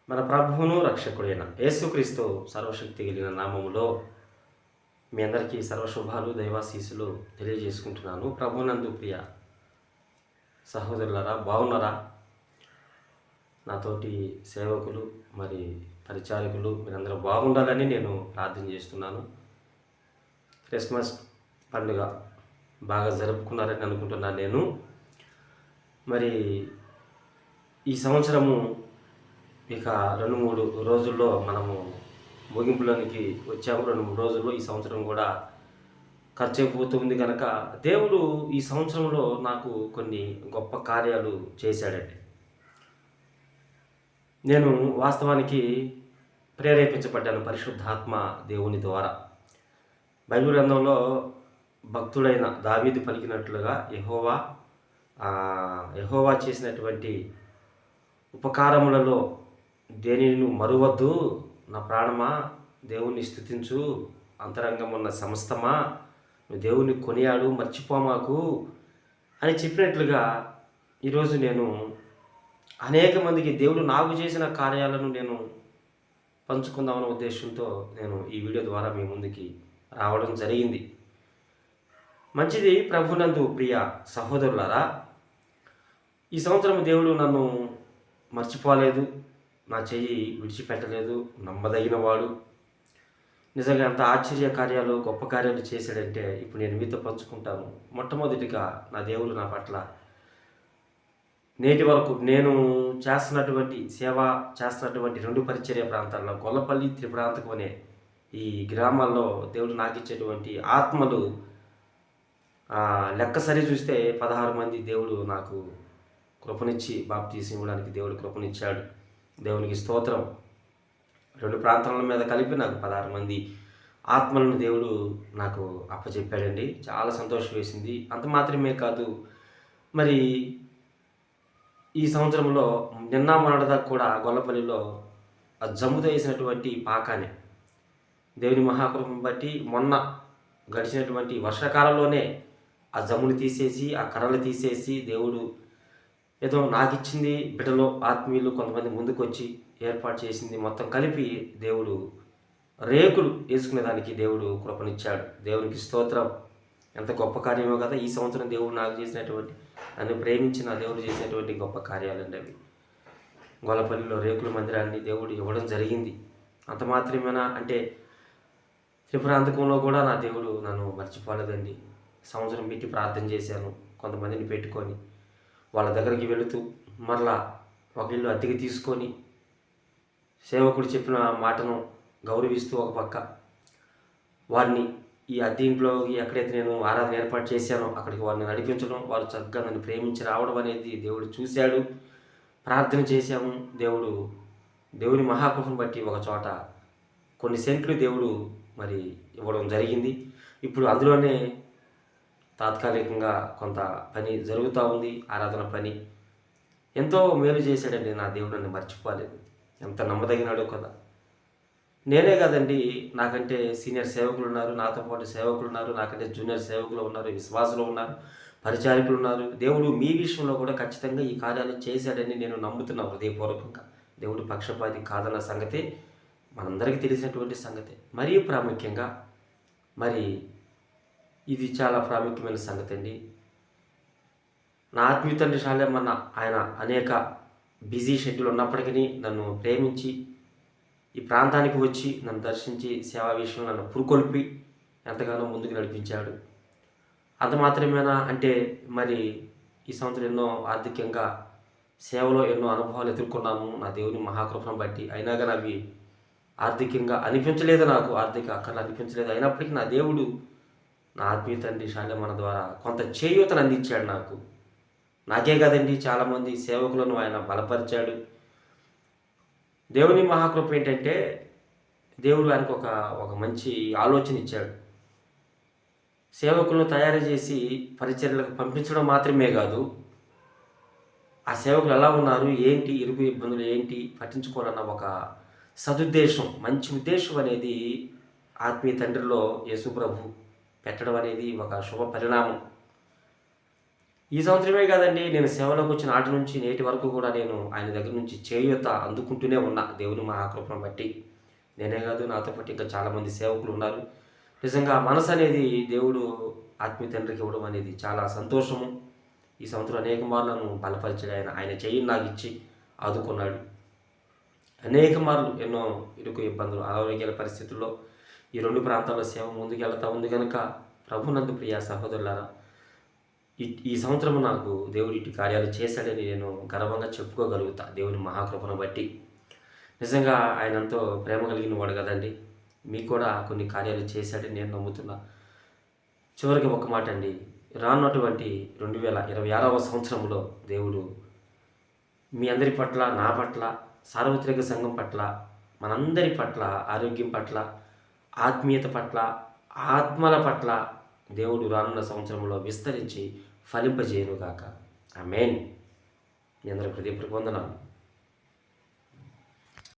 మన ప్రభువును రక్షకుడైన యేసుక్రీస్తు సర్వశక్తి కలిగిన నామములో మీ అందరికీ సర్వశుభాలు దైవాశీస్సులు తెలియజేసుకుంటున్నాను. ప్రభునందు ప్రియ సహోదరులారా, బాగున్నారా? నాతోటి సేవకులు మరి పరిచారకులు మీరందరూ బాగుండాలని నేను ప్రార్థన చేస్తున్నాను. క్రిస్మస్ పండుగ బాగా జరుపుకున్నారని అనుకుంటున్నాను నేను. మరి ఈ సంవత్సరము ఇక 2-3 రోజుల్లో మనము ముగింపులోనికి వచ్చాము. 2-3 రోజుల్లో ఈ సంవత్సరం కూడా ఖర్చు అయిపోతుంది కనుక దేవుడు ఈ సంవత్సరంలో నాకు కొన్ని గొప్ప కార్యాలు చేశాడండి. నేను వాస్తవానికి ప్రేరేపించబడ్డాను పరిశుద్ధాత్మ దేవుని ద్వారా. బైబిల్ గ్రంథంలో భక్తుడైన దావీదు పలికినట్లుగా యెహోవా చేసినటువంటి ఉపకారములలో దేనిని నువ్వు మరువద్దు, నా ప్రాణమా దేవుణ్ణి స్తుతించు, అంతరంగమున్న సమస్తమా నువ్వు దేవుణ్ణి కొనియాడు, మర్చిపోమాకు అని చెప్పినట్లుగా ఈరోజు నేను అనేక మందికి దేవుడు నాకు చేసిన కార్యాలను నేను పంచుకుందామనే ఉద్దేశంతో నేను ఈ వీడియో ద్వారా మీ ముందుకి రావడం జరిగింది. మంచిది. ప్రభునందు ప్రియ సహోదరులారా, ఈ సంవత్సరం దేవుడు నన్ను మర్చిపోలేదు, నా చెయ్యి విడిచిపెట్టలేదు, నమ్మదగినవాడు. నిజంగా ఎంత ఆశ్చర్య కార్యాలు గొప్ప కార్యాలు చేశాడంటే ఇప్పుడు నేను మీతో పంచుకుంటాను. మొట్టమొదటిగా నా దేవుడు నా పట్ల నేటి వరకు నేను సేవ చేస్తున్నటువంటి 2 పరిచర్య ప్రాంతాల్లో గొల్లపల్లి, త్రిపురాంతకం అనే ఈ గ్రామాల్లో దేవుడు నాకు ఇచ్చేటువంటి ఆత్మలు లెక్క సరి చూస్తే 16 మంది దేవుడు నాకు కృపనిచ్చి బాప్తీసం ఇవ్వడానికి దేవుడు కృపనిచ్చాడు. దేవునికి స్తోత్రం. 2 ప్రాంతాల మీద కలిపి నాకు 16 మంది ఆత్మలను దేవుడు నాకు అప్పచెప్పాడండి. చాలా సంతోషం వేసింది. అంత మాత్రమే కాదు, మరి ఈ సంవత్సరంలో నిన్న మొన్నటిదాకా కూడా గొల్లపల్లిలో జమ్ముతో వేసినటువంటి పాకానే దేవుని మహాకృపను బట్టి మొన్న గడిచినటువంటి వర్షాకాలంలోనే ఆ జమ్ముని తీసేసి ఆ కర్రలు తీసేసి దేవుడు ఏదో నాకు ఇచ్చింది బిడ్డలో ఆత్మీయులు కొంతమంది ముందుకు వచ్చి ఏర్పాటు చేసింది మొత్తం కలిపి దేవుడు రేకులు వేసుకునేదానికి దేవుడు కృపనిచ్చాడు. దేవునికి స్తోత్రం. ఎంత గొప్ప కార్యమో కదా ఈ సంవత్సరం దేవుడు నాకు చేసినటువంటి, నన్ను ప్రేమించిన దేవుడు చేసినటువంటి గొప్ప కార్యాలండి అవి. గొల్లపల్లిలో రేకుల మందిరాన్ని దేవుడు ఇవ్వడం జరిగింది. అంత మాత్రమేనా అంటే త్రిపురాంతకంలో కూడా నా దేవుడు నన్ను మర్చిపోలేదండి. సంవత్సరం పెట్టి ప్రార్థన చేశాను, కొంతమందిని పెట్టుకొని వాళ్ళ దగ్గరికి వెళుతూ మరలా ఒక ఇల్లు అద్దెకి తీసుకొని సేవకుడు చెప్పిన మాటను గౌరవిస్తూ ఒక పక్క వారిని ఈ అద్దె ఇంట్లో ఎక్కడైతే నేను ఆరాధన ఏర్పాటు చేశానో అక్కడికి వారిని నడిపించడం, వారు చక్కగా నన్ను ప్రేమించి రావడం అనేది దేవుడు చూశాడు. ప్రార్థన చేశాము. దేవుని మహాకృపను బట్టి ఒక చోట కొన్ని సెంట్లు దేవుడు మరి ఇవ్వడం జరిగింది. ఇప్పుడు అందులోనే తాత్కాలికంగా కొంత పని జరుగుతూ ఉంది, ఆరాధన పని. ఎంతో మేలు చేశాడండి నా దేవుడు, నన్ను మర్చిపోలేదు. ఎంత నమ్మదగినాడో కదా. నేనే కదండి, నాకంటే సీనియర్ సేవకులు ఉన్నారు, నాతో పాటు సేవకులు ఉన్నారు, నాకంటే జూనియర్ సేవకులు ఉన్నారు, విశ్వాసులు ఉన్నారు, పరిచారకులు ఉన్నారు. దేవుడు మీ విషయంలో కూడా ఖచ్చితంగా ఈ కార్యాలు చేశాడని నేను నమ్ముతున్నాను హృదయపూర్వకంగా. దేవుడు పక్షపాతి కాదన్న సంగతి మనందరికీ తెలిసినటువంటి సంగతి. మరీ ప్రాముఖ్యంగా మరి ఇది చాలా ప్రాముఖ్యమైన సంగతి అండి. నా ఆత్మీయ తండ్రి శాలేమన్న ఆయన అనేక బిజీ షెడ్యూల్ ఉన్నప్పటికీ నన్ను ప్రేమించి ఈ ప్రాంతానికి వచ్చి నన్ను దర్శించి సేవా విషయంలో నన్ను పురుకొల్పి ఎంతగానో ముందుకు నడిపించాడు. అంత మాత్రమేనా అంటే మరి ఈ సంవత్సరం ఎన్నో ఆర్థికంగా సేవలో ఎన్నో అనుభవాలు ఎదుర్కొన్నాము నా దేవుని మహాకృపను బట్టి. అయినా కానీ అవి ఆర్థికంగా అనిపించలేదు, నాకు ఆర్థిక అక్కర్లు అనిపించలేదు. అయినప్పటికీ నా దేవుడు నా ఆత్మీయ తండ్రి శాలేమన్న ద్వారా కొంత చేయూతను అందించాడు నాకు. నాకే కదండి, చాలామంది సేవకులను ఆయన బలపరిచాడు. దేవుని మహాకృప ఏంటంటే దేవుడు ఆయనకు ఒక మంచి ఆలోచన ఇచ్చాడు. సేవకులను తయారు చేసి పరిచర్యలకు పంపించడం మాత్రమే కాదు, ఆ సేవకులు ఎలా ఉన్నారు, ఏంటి ఇరుగు ఇబ్బందులు ఏంటి పట్టించుకోవాలన్న ఒక సదుద్దేశం, మంచి ఉద్దేశం అనేది ఆత్మీయ తండ్రిలో యేసు ప్రభు పెట్టడం అనేది ఒక శుభ పరిణామం. ఈ సంవత్సరమే కాదండి, నేను సేవలోకి వచ్చిన నాటి నుంచి నేటి వరకు కూడా నేను ఆయన దగ్గర నుంచి చేయూత అందుకుంటూనే ఉన్నా, దేవుని మహాకృపను బట్టి. నేనే కాదు, నాతో పాటు ఇంకా చాలామంది సేవకులు ఉన్నారు. నిజంగా మనసు అనేది దేవుడు ఆత్మీయ తండ్రికి ఇవ్వడం అనేది చాలా సంతోషము. ఈ సంవత్సరం అనేక మార్లు నన్ను బలపరిచాడు ఆయన. ఆయన చెయ్యిని నాకు ఇచ్చి ఆదుకున్నాడు. అనేక మార్లు ఎన్నో ఇరుకు ఇబ్బందులు, అనారోగ్యాల పరిస్థితుల్లో ఈ 2 ప్రాంతాల్లో సేవ ముందుకెళ్తా ఉంది కనుక, ప్రభునందు ప్రియ సహోదరులారా, ఈ సంవత్సరం నాకు దేవుడు ఇటు కార్యాలు చేశాడని నేను గర్వంగా చెప్పుకోగలుగుతా, దేవుని మహాకృపను బట్టి. నిజంగా ఆయన ఎంతో ప్రేమ కలిగిన వాడు కదండి. మీకు కూడా కొన్ని కార్యాలు చేశాడని నేను నమ్ముతున్నా. చివరికి ఒక మాట అండి, రానున్నటువంటి 2026వ సంవత్సరంలో దేవుడు మీ అందరి పట్ల, నా పట్ల, సార్వత్రిక సంఘం పట్ల, మనందరి పట్ల, ఆరోగ్యం పట్ల, ఆత్మీయత పట్ల, ఆత్మల పట్ల దేవుడు రానున్న సంవత్సరంలో విస్తరించి ఫలింపజేయునుగాక. ఆమేన్. మీ అందరి హృదయపూర్వక వందనాలు.